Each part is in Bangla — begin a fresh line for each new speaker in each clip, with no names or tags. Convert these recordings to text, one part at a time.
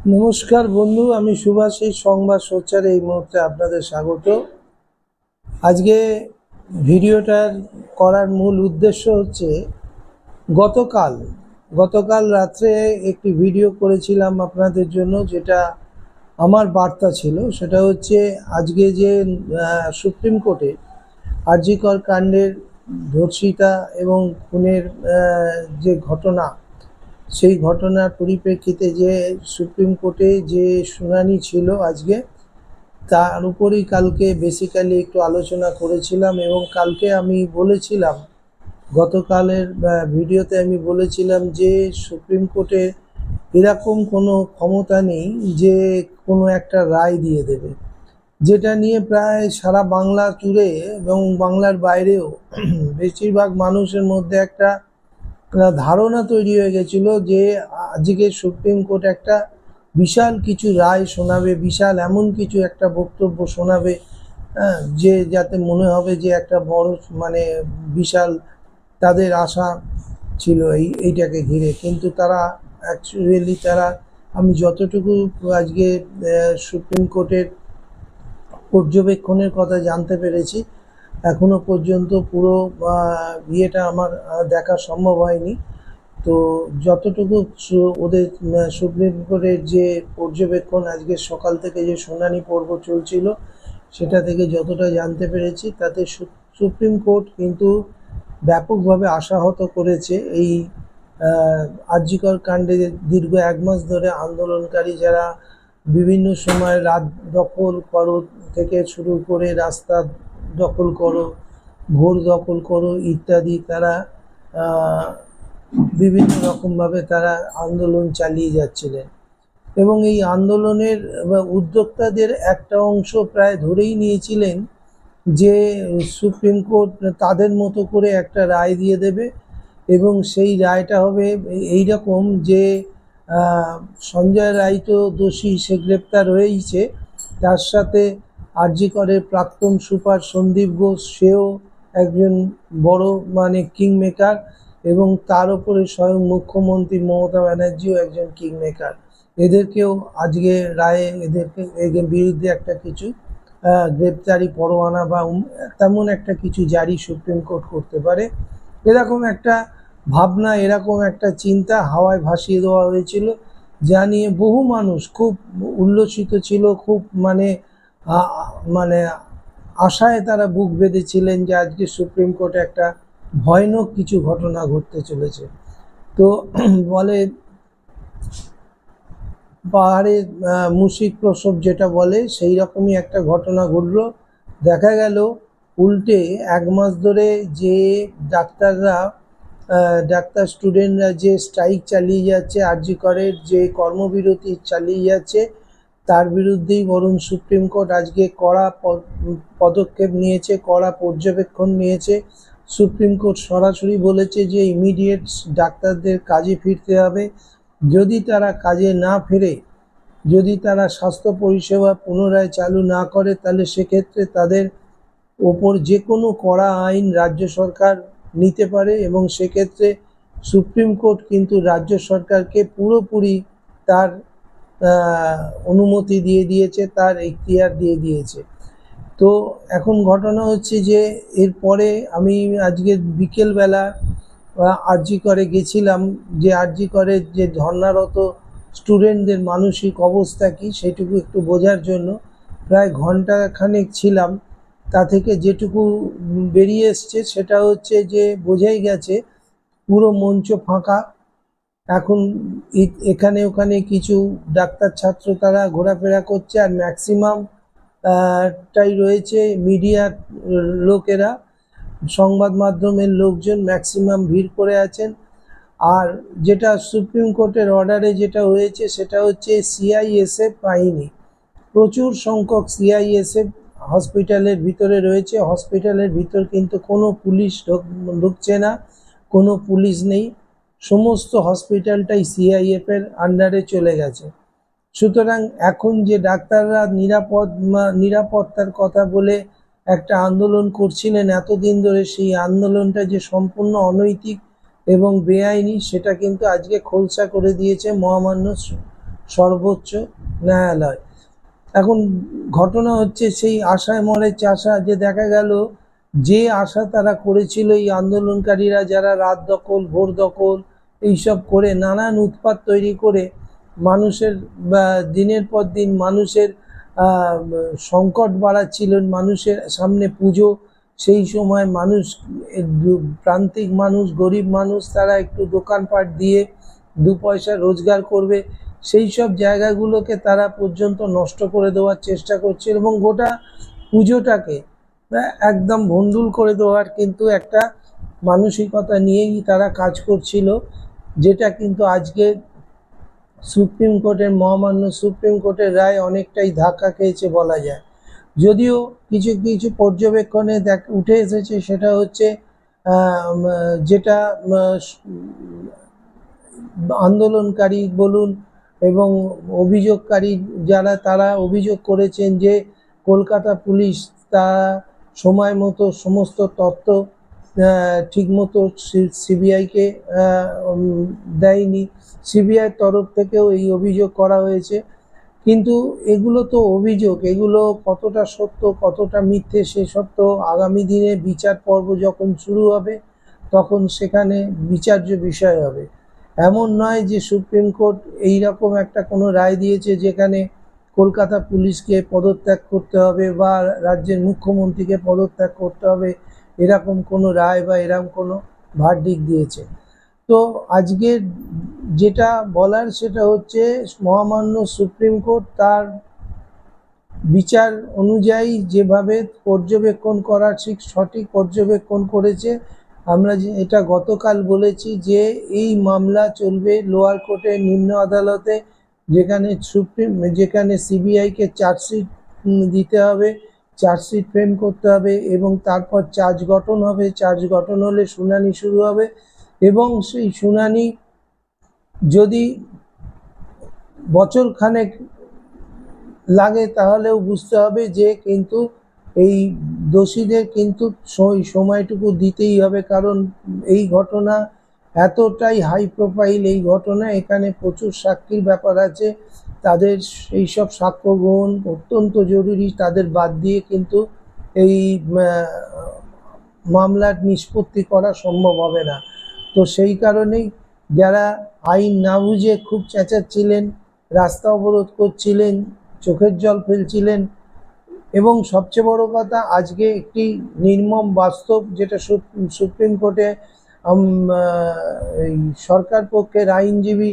নমস্কার বন্ধু, আমি সুভাষী সংবাদ সোচ্চারে এই মুহূর্তে আপনাদের স্বাগত। আজকে ভিডিওটার করার মূল উদ্দেশ্য হচ্ছে গতকাল গতকাল রাত্রে একটি ভিডিও করেছিলাম আপনাদের জন্য, যেটা আমার বার্তা ছিল। সেটা হচ্ছে আজকে যে সুপ্রিম কোর্টে আর.জি. কর কাণ্ডের ধর্ষিতা এবং খুনের যে ঘটনা, সেই ঘটনার পরিপ্রেক্ষিতে যে সুপ্রিম কোর্টে যে শুনানি ছিল আজকে, তার উপরেই কালকে বেসিক্যালি একটু আলোচনা করেছিলাম। এবং কালকে আমি বলেছিলাম, গতকালের ভিডিওতে আমি বলেছিলাম যে সুপ্রিম কোর্টে এরকম কোনো ক্ষমতা নেই যে কোনো একটা রায় দিয়ে দেবে, যেটা নিয়ে প্রায় সারা বাংলা জুড়ে এবং বাংলার বাইরেও বেশিরভাগ মানুষের মধ্যে একটা ধারণা তৈরি হয়ে গেছিল যে আজকে সুপ্রিম কোর্ট একটা বিশাল কিছু রায় শোনাবে, বিশাল এমন কিছু একটা বক্তব্য শোনাবে, যে যাতে মনে হবে যে একটা বড় বিশাল তাদের আশা ছিল এইটাকে ঘিরে। কিন্তু তারা অ্যাকচুয়ালি আমি যতটুকু আজকে সুপ্রিম কোর্টের পর্যবেক্ষণের কথা জানতে পেরেছি, এখনো পর্যন্ত পুরো ইয়েটা আমার দেখা সম্ভব হয়নি। তো যতটুকু ওদের সুপ্রিম কোর্টের যে পর্যবেক্ষণ, আজকে সকাল থেকে যে শুনানি পর্ব চলছিল, সেটা থেকে যতটা জানতে পেরেছি, তাতে সুপ্রিম কোর্ট কিন্তু ব্যাপকভাবে আশাহত করেছে এই আর.জি. কর কাণ্ডে দীর্ঘ 1 মাস ধরে আন্দোলনকারী যারা বিভিন্ন সময় রাত দখল করো থেকে শুরু করে রাস্তা দখল করো, ভোর দখল করো ইত্যাদি, তারা বিভিন্ন রকমভাবে তারা আন্দোলন চালিয়ে যাচ্ছিলেন। এবং এই আন্দোলনের উদ্যোক্তাদের একটা অংশ প্রায় ধরেই নিয়েছিলেন যে সুপ্রিম কোর্ট তাদের মতো করে একটা রায় দিয়ে দেবে, এবং সেই রায়টা হবে এই রকম যে সঞ্জয় রায় তো দোষী, সে গ্রেপ্তার হয়েইছে, তার সাথে আর.জি. করের প্রাক্তন সুপার সন্দীপ ঘোষ, সেও একজন বড় কিং মেকার, এবং তার উপরে স্বয়ং মুখ্যমন্ত্রী মমতা ব্যানার্জিও একজন কিং মেকার। এদেরকেও আজকে রায়ে এদের বিরুদ্ধে একটা কিছু গ্রেপ্তারি পরোয়ানা বা তেমন একটা কিছু জারি সুপ্রিম কোর্ট করতে পারে, এরকম একটা ভাবনা, এরকম একটা চিন্তা হাওয়ায় ভাসিয়ে দেওয়া হয়েছিল, যা নিয়ে বহু মানুষ খুব উল্লসিত ছিল, খুব মানে আশায় তারা বুক বেঁধেছিলেন যে আজকে সুপ্রিম কোর্টে একটা ভয়ানক কিছু ঘটনা ঘটতে চলেছে। তো বলে পাহাড়ে মুশিক প্রসব যেটা বলে, সেই রকমই একটা ঘটনা ঘটলো। দেখা গেল উল্টে 1 মাস ধরে যে ডাক্তার স্টুডেন্টরা যে স্ট্রাইক চালিয়ে যাচ্ছে, আর.জি. করের যে কর্মবিরতি চালিয়ে যাচ্ছে, তার বিরুদ্ধেই বরং সুপ্রিম কোর্ট আজকে কড়া পদক্ষেপ নিয়েছে, কড়া পর্যবেক্ষণ নিয়েছে। সুপ্রিম কোর্ট সরাসরি বলেছে যে ইমিডিয়েট ডাক্তারদের কাজে ফিরতে হবে। যদি তারা কাজে না ফেরে, যদি তারা স্বাস্থ্য পরিষেবা পুনরায় চালু না করে, তাহলে সেক্ষেত্রে তাদের ওপর যে কোনো কড়া আইন রাজ্য সরকার নিতে পারে। এবং সেক্ষেত্রে সুপ্রিম কোর্ট কিন্তু রাজ্য সরকারকে পুরোপুরি তার অনুমতি দিয়ে দিয়েছে, তার এখতিয়ার দিয়ে দিয়েছে। তো এখন ঘটনা হচ্ছে যে এরপরে আমি আজকে বিকেলবেলা আর.জি. করে গেছিলাম, যে আর.জি. করের যে ধর্নারত স্টুডেন্টদের মানসিক অবস্থা কী সেটুকু একটু বোঝার জন্য প্রায় ঘন্টাখানেক ছিলাম। তা থেকে যেটুকু বেরিয়ে এসছে সেটা হচ্ছে যে বোঝাই গেছে পুরো মঞ্চ ফাঁকা। এখন এখানে ওখানে কিছু ডাক্তার ছাত্র তারা ঘোরাফেরা করছে, আর ম্যাক্সিমাম টাই রয়েছে মিডিয়ার লোকেরা, সংবাদ মাধ্যমের লোকজন ম্যাক্সিমাম ভিড় করে আছেন। আর যেটা সুপ্রিম কোর্টের অর্ডারে যেটা হয়েছে সেটা হচ্ছে সিআইএসএফ বাহিনী, প্রচুর সংখ্যক সিআইএসএফ হসপিটালের ভিতরে রয়েছে। হসপিটালের ভিতর কিন্তু কোনো পুলিশ ঢুকছে না, কোনো পুলিশ নেই, সমস্ত হসপিটালটাই সিআইএফের আন্ডারে চলে গেছে। সুতরাং এখন যে ডাক্তাররা নিরাপত্তার কথা বলে একটা আন্দোলন করছিলেন এতদিন ধরে, সেই আন্দোলনটা যে সম্পূর্ণ অনৈতিক এবং বেআইনি, সেটা কিন্তু আজকে খোলসা করে দিয়েছে মহামান্য সর্বোচ্চ ন্যায়ালয়। এখন ঘটনা হচ্ছে সেই আশায় মরে চাষা, যে দেখা গেল যে আশা তারা করেছিল, এই আন্দোলনকারীরা যারা রাত দখল ভোর দখল এইসব করে নানান উৎপাত তৈরি করে মানুষের দিনের পর দিন মানুষের সংকট বাড়াচ্ছিলেন, মানুষের সামনে পুজো, সেই সময় মানুষ প্রান্তিক মানুষ গরিব মানুষ তারা একটু দোকানপাট দিয়ে দু পয়সা রোজগার করবে, সেই সব জায়গাগুলোকে তারা পর্যন্ত নষ্ট করে দেওয়ার চেষ্টা করছে এবং গোটা পুজোটাকে একদম ভণ্ডুল করে দেওয়ার কিন্তু একটা মানসিকতা নিয়েই তারা কাজ করছিল, যেটা কিন্তু আজকে সুপ্রিম কোর্টের মহামান্য সুপ্রিম কোর্টের রায় অনেকটাই ধাক্কা খেয়েছে বলা যায়। যদিও কিছু কিছু পর্যবেক্ষণে উঠে এসেছে, সেটা হচ্ছে যেটা আন্দোলনকারী বলুন এবং অভিযোগকারী যারা তারা অভিযোগ করেছেন যে কলকাতা পুলিশ তা সময় মতো সমস্ত তথ্য ঠিকমতো সিবিআইকে দেয়নি। সিবিআইয়ের তরফ থেকেও এই অভিযোগ করা হয়েছে, কিন্তু এগুলো তো অভিযোগ, এগুলো কতটা সত্য কতটা মিথ্যে সেসব তো আগামী দিনে বিচার পর্ব যখন শুরু হবে তখন সেখানে বিচার্য বিষয় হবে। এমন নয় যে সুপ্রিম কোর্ট এইরকম একটা কোনো রায় দিয়েছে যেখানে কলকাতা পুলিশকে পদত্যাগ করতে হবে বা রাজ্যের মুখ্যমন্ত্রীকে পদত্যাগ করতে হবে, এরকম কোনো রায় বা এরকম কোনো ভার্ডিক্ট দিয়েছে। তো আজকে যেটা বলার সেটা হচ্ছে মহামান্য সুপ্রিম কোর্ট তার বিচার অনুযায়ী যেভাবে পর্যবেক্ষণ করা ঠিক সঠিক পর্যবেক্ষণ করেছে। আমরা যে এটা গতকাল বলেছি যে এই মামলা চলবে লোয়ার কোর্টে, নিম্ন আদালতে, যেখানে সিবিআইকে চার্জশিট দিতে হবে, চার্জশিট ফ্রেম করতে হবে এবং তারপর চার্জ গঠন হবে, চার্জ গঠন হলে শুনানি শুরু হবে এবং সেই শুনানি যদি বছরখানেক লাগে তাহলেও বুঝতে হবে যে কিন্তু এই দোষীদের কিন্তু সময়টুকু দিতেই হবে, কারণ এই ঘটনা এতটাই হাই প্রোফাইল, এই ঘটনা এখানে প্রচুর সাক্ষীর ব্যাপার আছে, তাদের এই সব সাক্ষ্য গ্রহণ অত্যন্ত জরুরি, তাদের বাদ দিয়ে কিন্তু এই মামলার নিষ্পত্তি করা সম্ভব হবে না। তো সেই কারণেই যারা আইন না বুঝে খুব চেঁচাচ্ছিলেন, রাস্তা অবরোধ করছিলেন, চোখের জল ফেলছিলেন এবং সবচেয়ে বড় কথা আজকে একটি নির্মম বাস্তব যেটা সুপ্রিম কোর্টে এই সরকার পক্ষের আইনজীবী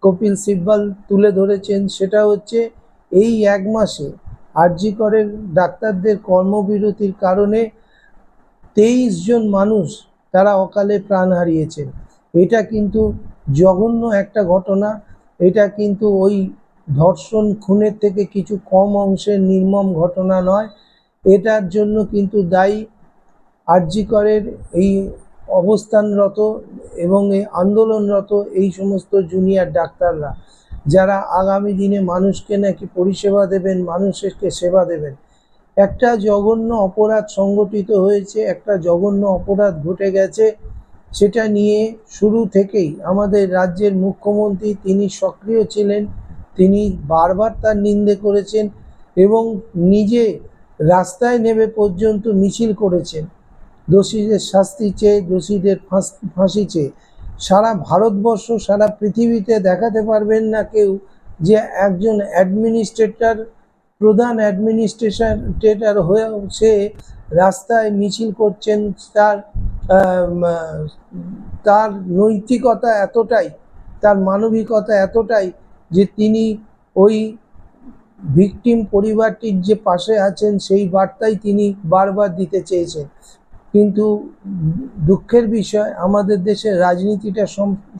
কপিল সিব্বল তুলে ধরেছেন, সেটা হচ্ছে এই এক মাসে আরজি করের ডাক্তারদের কর্মবিরতির কারণে 23 জন মানুষ তারা অকালে প্রাণ হারিয়েছেন। এটা কিন্তু জঘন্য একটা ঘটনা, এটা কিন্তু ওই ধর্ষণ খুনের থেকে কিছু কম অংশের নির্মম ঘটনা নয়। এটার জন্য কিন্তু দায়ী আরজি করের এই অবস্থানরত এবং এই আন্দোলনরত এই সমস্ত জুনিয়র ডাক্তাররা, যারা আগামী দিনে মানুষকে নাকি পরিষেবা দেবেন, মানুষকে সেবা দেবেন। একটা জঘন্য অপরাধ সংগঠিত হয়েছে, একটা জঘন্য অপরাধ ঘটে গেছে, সেটা নিয়ে শুরু থেকেই আমাদের রাজ্যের মুখ্যমন্ত্রী তিনি সক্রিয় ছিলেন, তিনি বারবার তার নিন্দে করেছেন এবং নিজে রাস্তায় নেমে পর্যন্ত মিছিল করেছেন দোষীদের শাস্তি চেয়ে, দোষীদের ফাঁসি চেয়ে। সারা ভারতবর্ষ সারা পৃথিবীতে দেখাতে পারবেন না কেউ যে একজন অ্যাডমিনিস্ট্রেটর, প্রধান অ্যাডমিনিস্ট্রেটর হয়ে সে রাস্তায় মিছিল করছেন, তার নৈতিকতা এতটাই, তার মানবিকতা এতটাই যে তিনি ওই ভিকটিম পরিবারটির যে পাশে আছেন সেই বার্তাই তিনি বারবার দিতে চেয়েছেন। কিন্তু দুঃখের বিষয় আমাদের দেশের রাজনীতিটা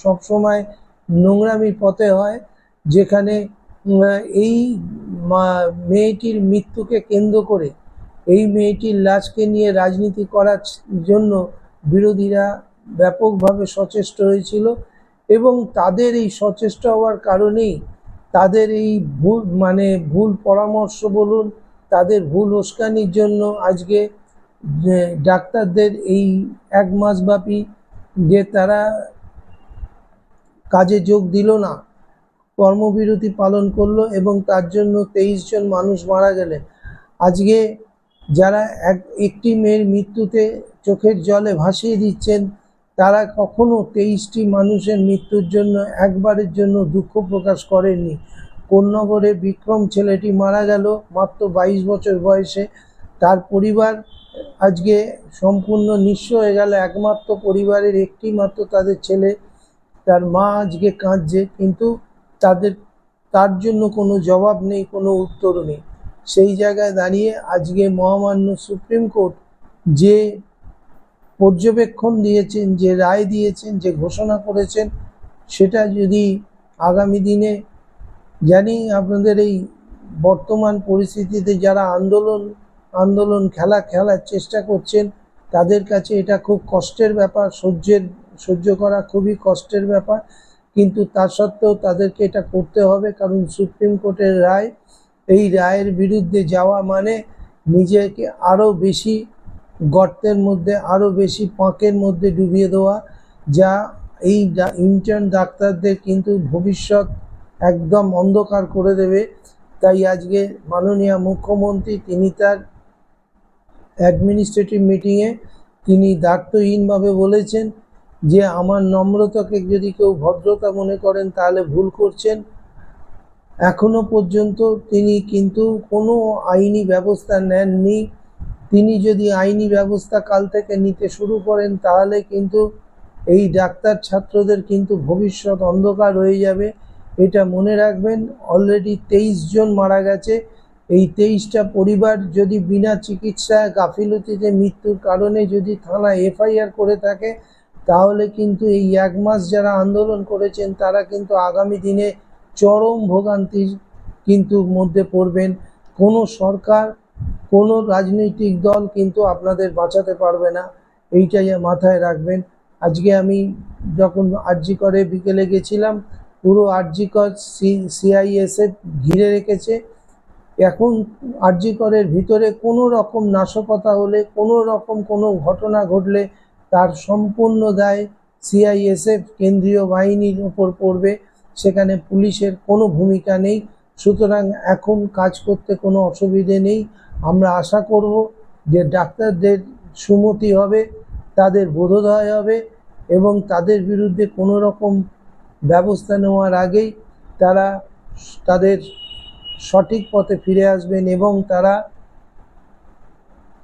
সবসময় নোংরামি পথে হয়, যেখানে এই মেয়েটির মৃত্যুকে কেন্দ্র করে, এই মেয়েটির লাশকে নিয়ে রাজনীতি করার জন্য বিরোধীরা ব্যাপকভাবে সচেষ্ট হয়েছিল এবং তাদের এই সচেষ্ট হওয়ার কারণেই তাদের এই ভুল পরামর্শ বলুন, তাদের ভুল উস্কানির জন্য আজকে ডাক্তারদের এই এক মাসব্যাপী যে তারা কাজে যোগ দিল না, কর্মবিরতি পালন করলো এবং তার জন্য 23 জন মানুষ মারা গেলেন। আজকে যারা একটি মেয়ের মৃত্যুতে চোখের জলে ভাসিয়ে দিচ্ছেন, তারা কখনো 23টি মানুষের মৃত্যুর জন্য একবারের জন্য দুঃখ প্রকাশ করেননি। কোন্নগরে বিক্রম ছেলেটি মারা গেল মাত্র 22 বছর বয়সে, তার পরিবার আজকে সম্পূর্ণ নিঃস্ব হয়ে গেল। একমাত্র পরিবারের একটি মাত্র তাদের ছেলে, তার মা আজকে কাঁদছে, কিন্তু তার জন্য কোনো জবাব নেই, কোনো উত্তর নেই। সেই জায়গায় দাঁড়িয়ে আজকে মহামান্য সুপ্রিম কোর্ট যে পর্যবেক্ষণ দিয়েছেন, যে রায় দিয়েছেন, যে ঘোষণা করেছেন, সেটা যদি আগামী দিনে, জানি আপনাদের এই বর্তমান পরিস্থিতিতে যারা আন্দোলন খেলার চেষ্টা করছেন, তাদের কাছে এটা খুব কষ্টের ব্যাপার, সহ্য করা খুবই কষ্টের ব্যাপার, কিন্তু তা সত্ত্বেও তাদেরকে এটা করতে হবে, কারণ সুপ্রিম কোর্টের রায়, এই রায়ের বিরুদ্ধে যাওয়া মানে নিজেকে আরও বেশি গর্তের মধ্যে, আরও বেশি পাঁকের মধ্যে ডুবিয়ে দেওয়া, যা এই ইন্টার্ন ডাক্তারদের কিন্তু ভবিষ্যৎ একদম অন্ধকার করে দেবে। তাই আজকে মাননীয় মুখ্যমন্ত্রী তিনি তার অ্যাডমিনিস্ট্রেটিভ মিটিংয়ে তিনি দায়িত্বহীনভাবে বলেছেন যে আমার নম্রতাকে যদি কেউ ভদ্রতা মনে করেন তাহলে ভুল করছেন। এখনো পর্যন্ত তিনি কিন্তু কোনো আইনি ব্যবস্থা নেননি। তিনি যদি আইনি ব্যবস্থা কাল থেকে নিতে শুরু করেন তাহলে কিন্তু এই ডাক্তার ছাত্রদের কিন্তু ভবিষ্যৎ অন্ধকার হয়ে যাবে। এটা মনে রাখবেন, অলরেডি 23 জন মারা গেছে। এই 23টা পরিবার যদি বিনা চিকিৎসায় গাফিলতিতে মৃত্যুর কারণে যদি থানায় এফআইআর করে থাকে, তাহলে কিন্তু এই 1 মাস যারা আন্দোলন করেছেন তারা কিন্তু আগামী দিনে চরম ভোগান্তির কিন্তু মধ্যে পড়বেন। কোনো সরকার, কোনো রাজনৈতিক দল কিন্তু আপনাদের বাঁচাতে পারবে না, এইটাই মাথায় রাখবেন। আজকে আমি যখন আরজি করে বিকেলে গেছিলাম, পুরো আরজি কর সিআইএসএফ ঘিরে রেখেছে। এখন আরজি করের ভিতরে কোনো রকম নাশকতা হলে, কোনো রকম কোনো ঘটনা ঘটলে তার সম্পূর্ণ দায় সিআইএসএফ কেন্দ্রীয় বাহিনীর উপর পড়বে, সেখানে পুলিশের কোনো ভূমিকা নেই। সুতরাং এখন কাজ করতে কোনো অসুবিধে নেই। আমরা আশা করব যে ডাক্তারদের সুমতি হবে, তাদের বোধোদয় হবে এবং তাদের বিরুদ্ধে কোনো রকম ব্যবস্থা নেওয়ার আগেই তারা তাদের সঠিক পথে ফিরে আসবেন এবং তারা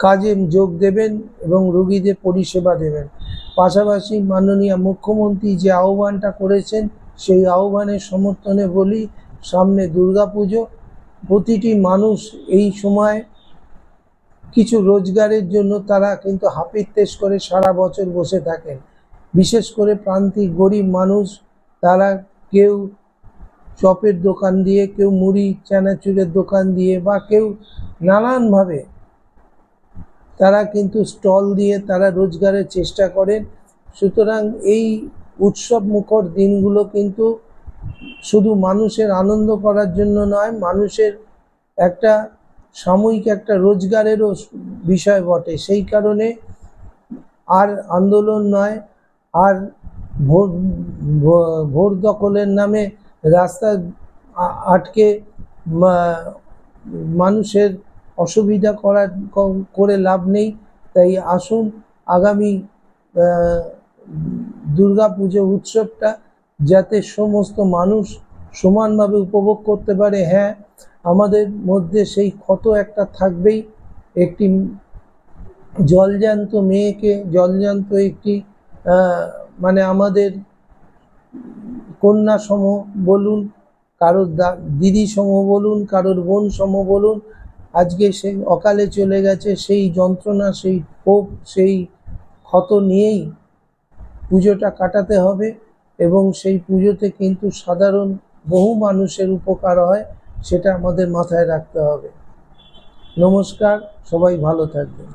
কাজে যোগ দেবেন এবং রোগীদের পরিষেবা দেবেন। পাশাপাশি মাননীয় মুখ্যমন্ত্রী যে আহ্বানটা করেছেন, সেই আহ্বানের সমর্থনে বলি, সামনে দুর্গাপুজো, প্রতিটি মানুষ এই সময় কিছু রোজগারের জন্য তারা কিন্তু হাপিত্যেশ করে সারা বছর বসে থাকেন। বিশেষ করে প্রান্তিক গরিব মানুষ, তারা কেউ চপের দোকান দিয়ে, কেউ মুড়ি চানাচুরের দোকান দিয়ে, বা কেউ নানানভাবে তারা কিন্তু স্টল দিয়ে তারা রোজগারের চেষ্টা করেন। সুতরাং এই উৎসব মুখর দিনগুলো কিন্তু শুধু মানুষের আনন্দ করার জন্য নয়, মানুষের একটা সাময়িক একটা রোজগারেরও বিষয় বটে। সেই কারণে আর আন্দোলন নয়, আর ভোট দখলের নামে রাস্তা আটকে মানুষের অসুবিধা করে লাভ নেই। তাই আসুন আগামী দুর্গাপুজো উৎসবটা যাতে সমস্ত মানুষ সমানভাবে উপভোগ করতে পারে। হ্যাঁ, আমাদের মধ্যে সেই ক্ষত একটা থাকবেই, একটি জলজ্যান্ত মেয়েকে, জলজ্যান্ত একটি মানে আমাদের কন্যা সম বলুন, কারোর দিদি সম বলুন, কারোর বোন সম বলুন, আজকে সে অকালে চলে গেছে। সেই যন্ত্রণা, সেই ক্ষোভ, সেই ক্ষত নিয়েই পুজোটা কাটাতে হবে এবং সেই পুজোতে কিন্তু সাধারণ বহু মানুষের উপকার হয়, সেটা আমাদের মাথায় রাখতে হবে। নমস্কার, সবাই ভালো থাকবেন।